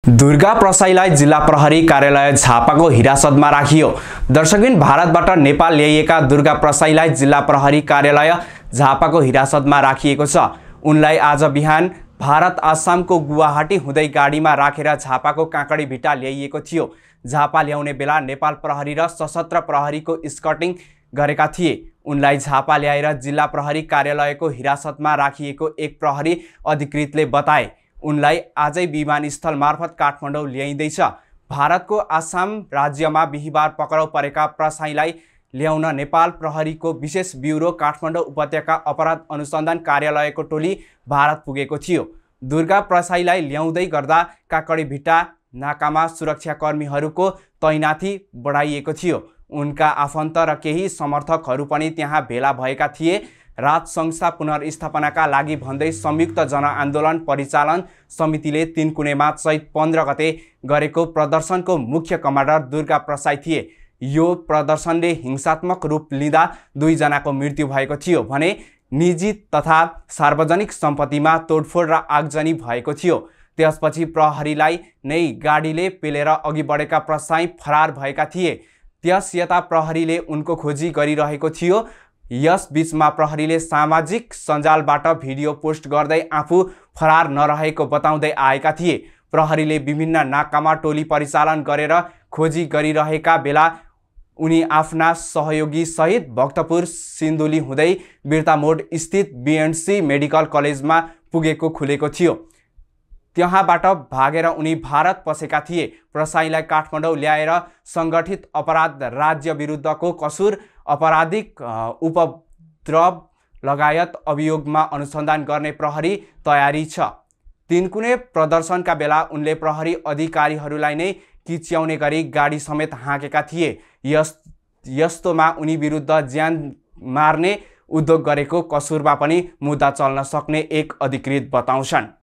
दुर्गा प्रसाईलाई जिल्ला प्रहरी कार्यालय झापाको हिरासतमा राखियो। दर्शकबिन, भारतबाट नेपाल ल्याइएका दुर्गा प्रसाईलाई जिल्ला प्रहरी कार्यालय झापाको हिरासतमा राखिएको छ। उनलाई आज बिहान भारत आसामको गुवाहाटी हुँदै गाडीमा राखेर झापाको काँकडीभिट्टा ल्याइएको थियो। झापा ल्याउने बेला नेपाल प्रहरी र सशस्त्र प्रहरीको स्कटिङ गरेका थिए। उनलाई झापा ल्याएर जिल्ला प्रहरी कार्यालयको हिरासतमा राखिएको एक प्रहरी अधिकृतले बताए। उनलाई आजै विमानस्थल मार्फत काठमाडौँ ल्याइँदैछ। भारतको आसाम राज्यमा बिहिबार पक्राउ परेका प्रसाईलाई ल्याउन नेपाल प्रहरीको विशेष ब्युरो काठमाडौँ उपत्यका अपराध अनुसन्धान कार्यालयको टोली भारत पुगेको थियो। दुर्गा प्रसाईलाई ल्याउँदै गर्दा काँकडीभिट्टा नाकामा सुरक्षाकर्मीहरूको तैनाथी बढाइएको थियो। उनका आफन्त र केही समर्थकहरू पनि त्यहाँ भेला भएका थिए। राज संस्था पुनर्स्थापनाका लागि भन्दै संयुक्त जनआन्दोलन परिचालन समितिले तीनकुनेमा चैत 15 गते गरेको प्रदर्शनको मुख्य कमान्डर दुर्गा प्रसाई थिए। यो प्रदर्शनले हिंसात्मक रूप लिँदा 2 जनाको मृत्यु भएको थियो भने निजी तथा सार्वजनिक सम्पत्तिमा तोडफोड र आगजनी भएको थियो। त्यसपछि प्रहरीलाई नै गाडीले पेलेर अघि बढेका प्रसाई फरार भएका थिए। त्यसयता प्रहरीले उनको खोजी गरिरहेको थियो। यस बीचमा प्रहरीले सामाजिक सञ्जालबाट भिडियो पोस्ट गर्दै आफू फरार नरहेको बताउँदै आएका थिए। प्रहरीले विभिन्न नाकामा टोली परिचालन गरेर खोजी गरिरहेका बेला उनी आफ्ना सहयोगी सहित भक्तपुर सिन्धुली हुँदै बिर्तामोड स्थित बीएनसी मेडिकल कलेजमा पुगेको खुलेको थियो। त्यहाँबाट भागेर उनी भारत पसेका थिए। प्रसाईलाई काठमाडौँ ल्याएर सङ्गठित अपराध, राज्य विरुद्धको कसुर, आपराधिक उपद्रव लगायत अभियोगमा अनुसन्धान गर्ने प्रहरी तयारी छ। तीनकुने प्रदर्शनका बेला उनले प्रहरी अधिकारीहरूलाई नै किच्याउने गरी गाडी समेत हाँकेका थिए। यस्तोमा उनी विरुद्ध ज्यान मार्ने उद्योग गरेको कसुरमा पनि मुद्दा चल्न सक्ने एक अधिकृत बताउँछन्।